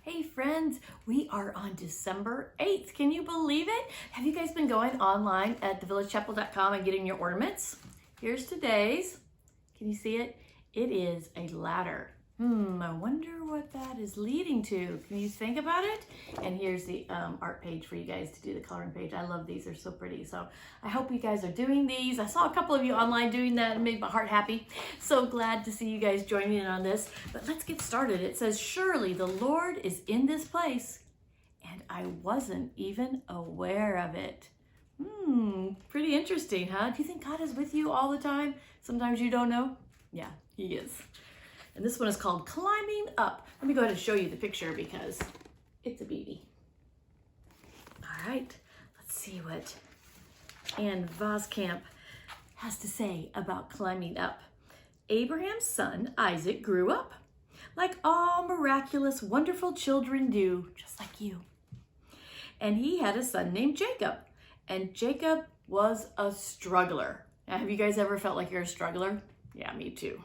Hey friends, we are on December 8th. Can you believe it? Have you guys been going online at thevillagechapel.com and getting your ornaments? Here's today's. Can you see it? It is a ladder. I wonder what that is leading to. Can you think about it? And here's the art page for you guys to do the coloring page. I love these, they're so pretty. So I hope you guys are doing these. I saw a couple of you online doing that and made my heart happy. So glad to see you guys joining in on this. But let's get started. It says, surely the Lord is in this place, and I wasn't even aware of it. Pretty interesting, huh? Do you think God is with you all the time? Sometimes you don't know? Yeah, he is. And this one is called Climbing Up. Let me go ahead and show you the picture because it's a beauty. All right, let's see what Ann Voskamp has to say about climbing up. Abraham's son, Isaac, grew up like all miraculous, wonderful children do, just like you. And he had a son named Jacob. And Jacob was a struggler. Now, have you guys ever felt like you're a struggler? Yeah, me too.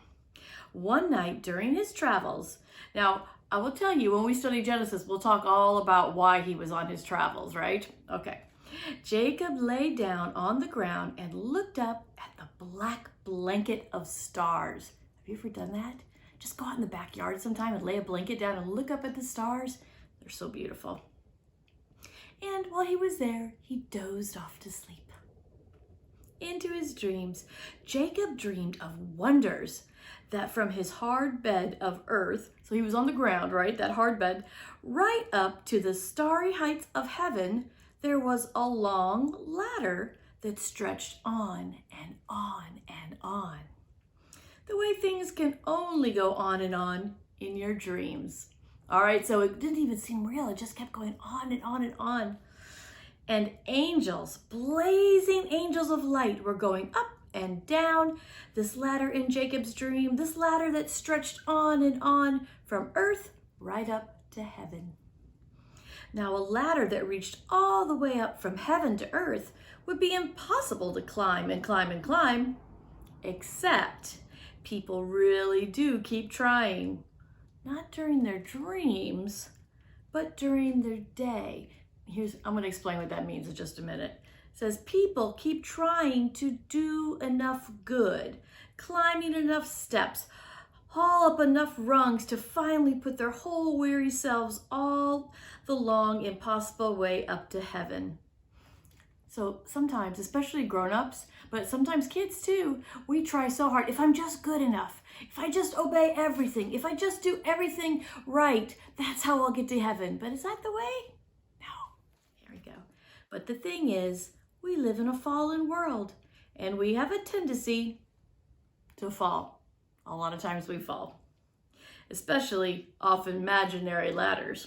One night during his travels, now I will tell you, when we study Genesis, we'll talk all about why he was on his travels, right? Okay. Jacob lay down on the ground and looked up at the black blanket of stars. Have you ever done that? Just go out in the backyard sometime and lay a blanket down and look up at the stars. They're so beautiful. And while he was there, he dozed off to sleep. Into his dreams, Jacob dreamed of wonders that from his hard bed of earth, so he was on the ground, right, that hard bed, right up to the starry heights of heaven, there was a long ladder that stretched on and on and on. The way things can only go on and on in your dreams. All right, so it didn't even seem real. It just kept going on and on and on. And angels, blazing angels of light, were going up and down this ladder in Jacob's dream, this ladder that stretched on and on from earth right up to heaven. Now, a ladder that reached all the way up from heaven to earth would be impossible to climb and climb and climb, except people really do keep trying. Not during their dreams, but during their day. I'm going to explain what that means in just a minute. It says people keep trying to do enough good, climbing enough steps, haul up enough rungs to finally put their whole weary selves all the long, impossible way up to heaven. So sometimes, especially grown-ups, but sometimes kids too, we try so hard. If I'm just good enough, if I just obey everything, if I just do everything right, that's how I'll get to heaven. But is that the way? No. Here we go. But the thing is, we live in a fallen world, and we have a tendency to fall. A lot of times we fall, especially off imaginary ladders.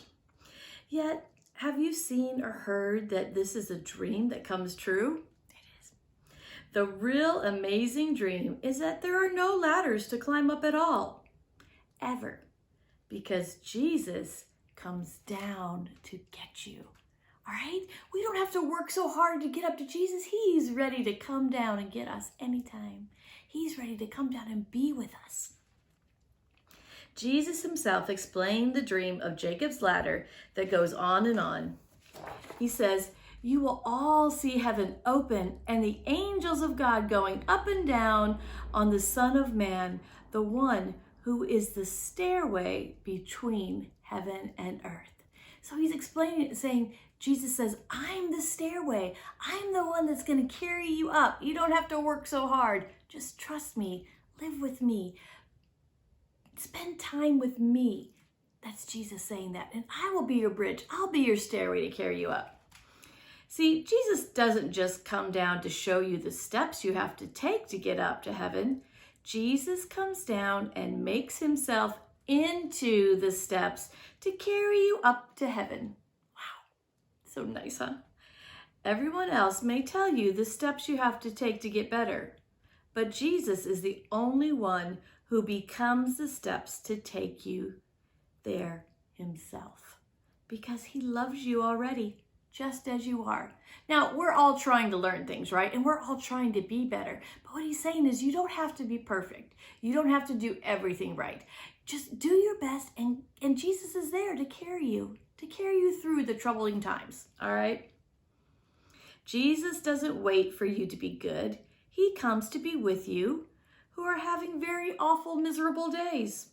Yet, have you seen or heard that this is a dream that comes true? It is. The real amazing dream is that there are no ladders to climb up at all, ever, because Jesus comes down to get you. All right? We don't have to work so hard to get up to Jesus. He's ready to come down and get us anytime. He's ready to come down and be with us. Jesus himself explained the dream of Jacob's ladder that goes on and on. He says, you will all see heaven open and the angels of God going up and down on the Son of Man, the one who is the stairway between heaven and earth. So he's explaining it, saying, Jesus says, I'm the stairway. I'm the one that's going to carry you up. You don't have to work so hard. Just trust me. Live with me. Spend time with me. That's Jesus saying that. And I will be your bridge. I'll be your stairway to carry you up. See, Jesus doesn't just come down to show you the steps you have to take to get up to heaven. Jesus comes down and makes himself into the steps to carry you up to heaven. Wow, so nice, huh? Everyone else may tell you the steps you have to take to get better, but Jesus is the only one who becomes the steps to take you there himself, because he loves you already, just as you are. Now, we're all trying to learn things, right? And we're all trying to be better. But what he's saying is you don't have to be perfect. You don't have to do everything right. Just do your best, and Jesus is there to carry you through the troubling times, all right? Jesus doesn't wait for you to be good. He comes to be with you who are having very awful, miserable days.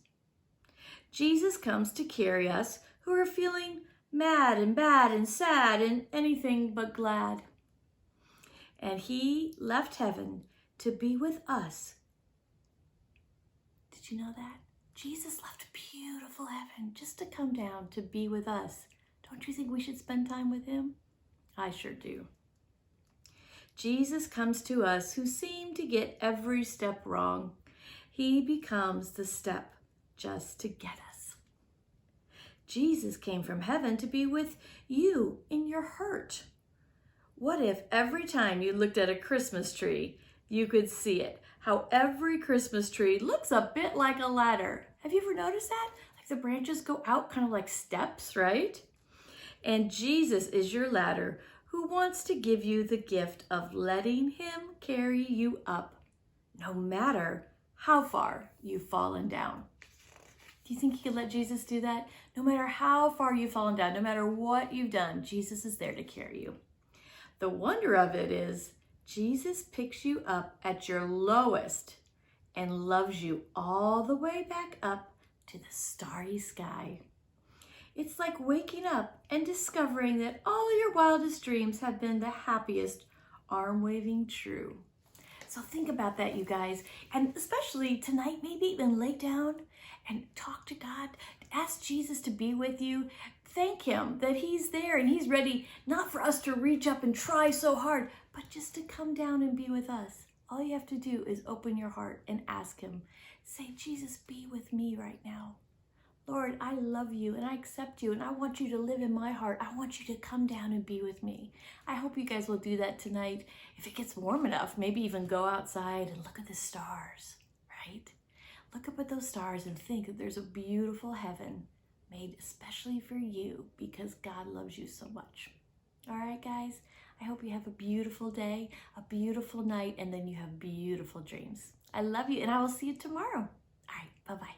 Jesus comes to carry us who are feeling mad and bad and sad and anything but glad. And he left heaven to be with us. Did you know that? Jesus left beautiful heaven just to come down to be with us. Don't you think we should spend time with him? I sure do. Jesus comes to us who seem to get every step wrong. He becomes the step just to get us. Jesus came from heaven to be with you in your hurt. What if every time you looked at a Christmas tree, you could see it? How every Christmas tree looks a bit like a ladder. Have you ever noticed that? Like the branches go out kind of like steps, right? And Jesus is your ladder who wants to give you the gift of letting him carry you up, no matter how far you've fallen down. Do you think you could let Jesus do that? No matter how far you've fallen down, no matter what you've done, Jesus is there to carry you. The wonder of it is Jesus picks you up at your lowest and loves you all the way back up to the starry sky. It's like waking up and discovering that all your wildest dreams have been the happiest, arm-waving true. So think about that, you guys. And especially tonight, maybe even lay down and talk to God. Ask Jesus to be with you. Thank him that he's there and he's ready, not for us to reach up and try so hard, but just to come down and be with us. All you have to do is open your heart and ask him. Say, Jesus, be with me right now. Lord, I love you and I accept you and I want you to live in my heart. I want you to come down and be with me. I hope you guys will do that tonight. If it gets warm enough, maybe even go outside and look at the stars, right? Look up at those stars and think that there's a beautiful heaven made especially for you because God loves you so much. All right, guys, I hope you have a beautiful day, a beautiful night, and then you have beautiful dreams. I love you and I will see you tomorrow. All right, bye-bye.